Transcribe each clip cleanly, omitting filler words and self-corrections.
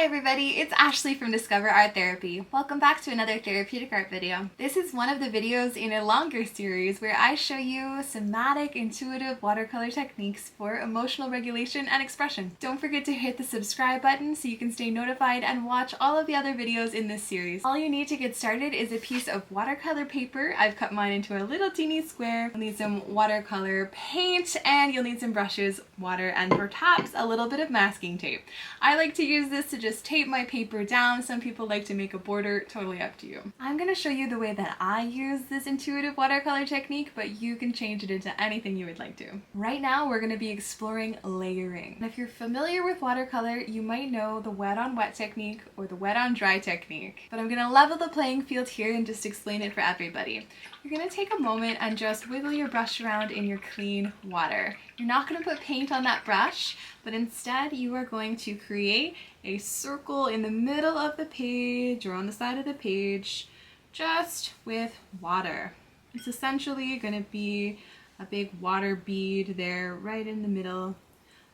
Hi everybody, it's Ashley from Discover Art Therapy. Welcome back to another therapeutic art video. This is one of the videos in a longer series where I show you somatic, intuitive watercolor techniques for emotional regulation and expression. Don't forget to hit the subscribe button so you can stay notified and watch all of the other videos in this series. All you need to get started is a piece of watercolor paper. I've cut mine into a little teeny square. You'll need some watercolor paint and you'll need some brushes, water, and perhaps a little bit of masking tape. I like to use this to just tape my paper down. Some people like to make a border, totally up to you. I'm going to show you the way that I use this intuitive watercolor technique, but you can change it into anything you would like to. Right now we're going to be exploring layering. And if you're familiar with watercolor, you might know the wet on wet technique or the wet on dry technique, but I'm going to level the playing field here and just explain it for everybody. You're going to take a moment and just wiggle your brush around in your clean water. You're not going to put paint on that brush, but instead you are going to create a circle in the middle of the page or on the side of the page just with water. It's essentially going to be a big water bead there right in the middle.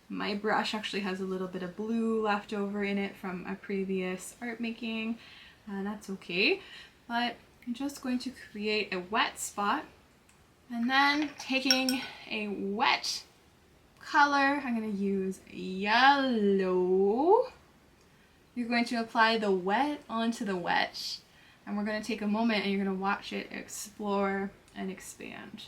My brush actually has a little bit of blue left over in it from a previous art making, and that's okay. But I'm just going to create a wet spot, and then taking a wet color, I'm going to use yellow. You're going to apply the wet onto the wet, and we're going to take a moment and you're going to watch it explore and expand.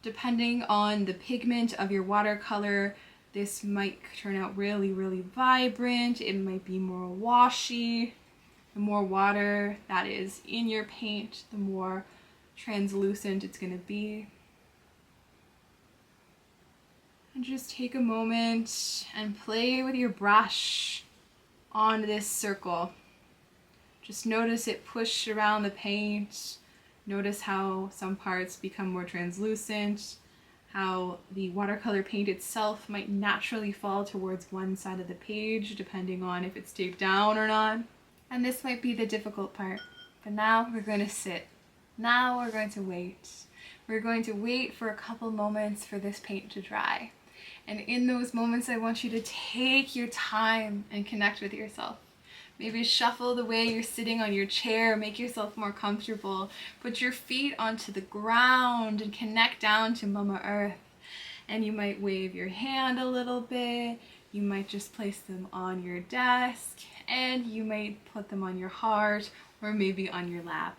Depending on the pigment of your watercolor, this might turn out really, really vibrant. It might be more washy. The more water that is in your paint, the more translucent it's going to be. And just take a moment and play with your brush on this circle. Just notice it push around the paint. Notice how some parts become more translucent, how the watercolor paint itself might naturally fall towards one side of the page depending on if it's taped down or not. And this might be the difficult part, but now we're going to sit. Now we're going to wait. We're going to wait for a couple moments for this paint to dry. And in those moments, I want you to take your time and connect with yourself. Maybe shuffle the way you're sitting on your chair, make yourself more comfortable. Put your feet onto the ground and connect down to Mama Earth. And you might wave your hand a little bit. You might just place them on your desk, and you might put them on your heart or maybe on your lap.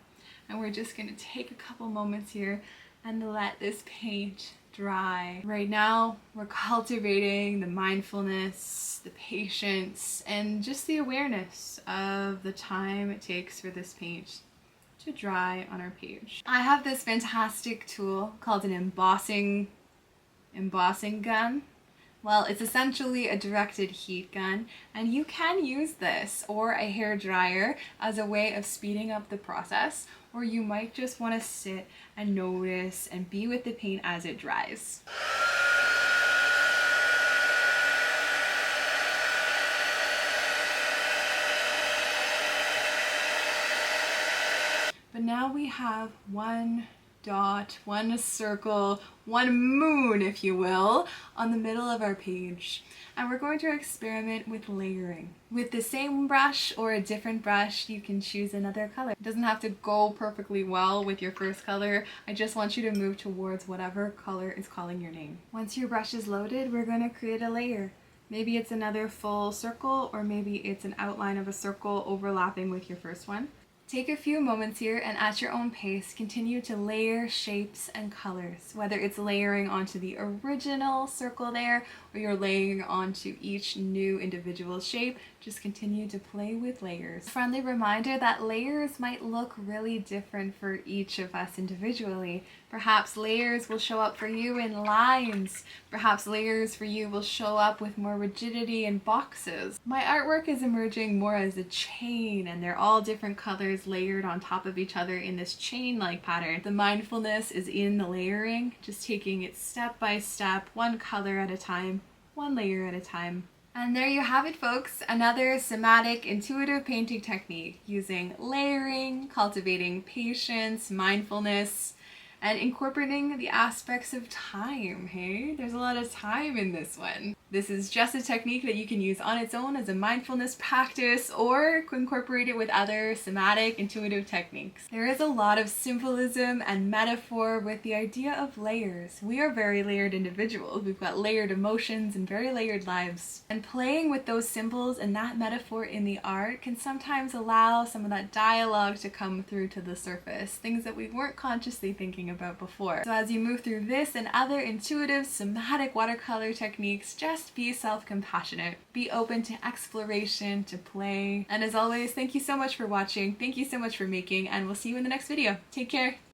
And we're just going to take a couple moments here and let this paint dry. Right now, we're cultivating the mindfulness, the patience, and just the awareness of the time it takes for this paint to dry on our page. I have this fantastic tool called an embossing gun. Well, it's essentially a directed heat gun, and you can use this or a hair dryer as a way of speeding up the process, or you might just want to sit and notice and be with the paint as it dries. But now we have one dot, one circle, one moon, if you will, on the middle of our page. And we're going to experiment with layering. With the same brush or a different brush, you can choose another color. It doesn't have to go perfectly well with your first color. I just want you to move towards whatever color is calling your name. Once your brush is loaded, we're going to create a layer. Maybe it's another full circle, or maybe it's an outline of a circle overlapping with your first one. Take a few moments here and at your own pace, continue to layer shapes and colors, whether it's layering onto the original circle there or you're layering onto each new individual shape. Just continue to play with layers. A friendly reminder that layers might look really different for each of us individually. Perhaps layers will show up for you in lines. Perhaps layers for you will show up with more rigidity in boxes. My artwork is emerging more as a chain, and they're all different colors layered on top of each other in this chain-like pattern. The mindfulness is in the layering, just taking it step by step, one color at a time, one layer at a time. And there you have it, folks, another somatic intuitive painting technique using layering, cultivating patience, mindfulness, and incorporating the aspects of time, hey? There's a lot of time in this one. This is just a technique that you can use on its own as a mindfulness practice or incorporate it with other somatic, intuitive techniques. There is a lot of symbolism and metaphor with the idea of layers. We are very layered individuals. We've got layered emotions and very layered lives. And playing with those symbols and that metaphor in the art can sometimes allow some of that dialogue to come through to the surface, things that we weren't consciously thinking about before. So as you move through this and other intuitive, somatic watercolor techniques, just be self-compassionate. Be open to exploration, to play. And as always, thank you so much for watching. Thank you so much for making, and we'll see you in the next video. Take care.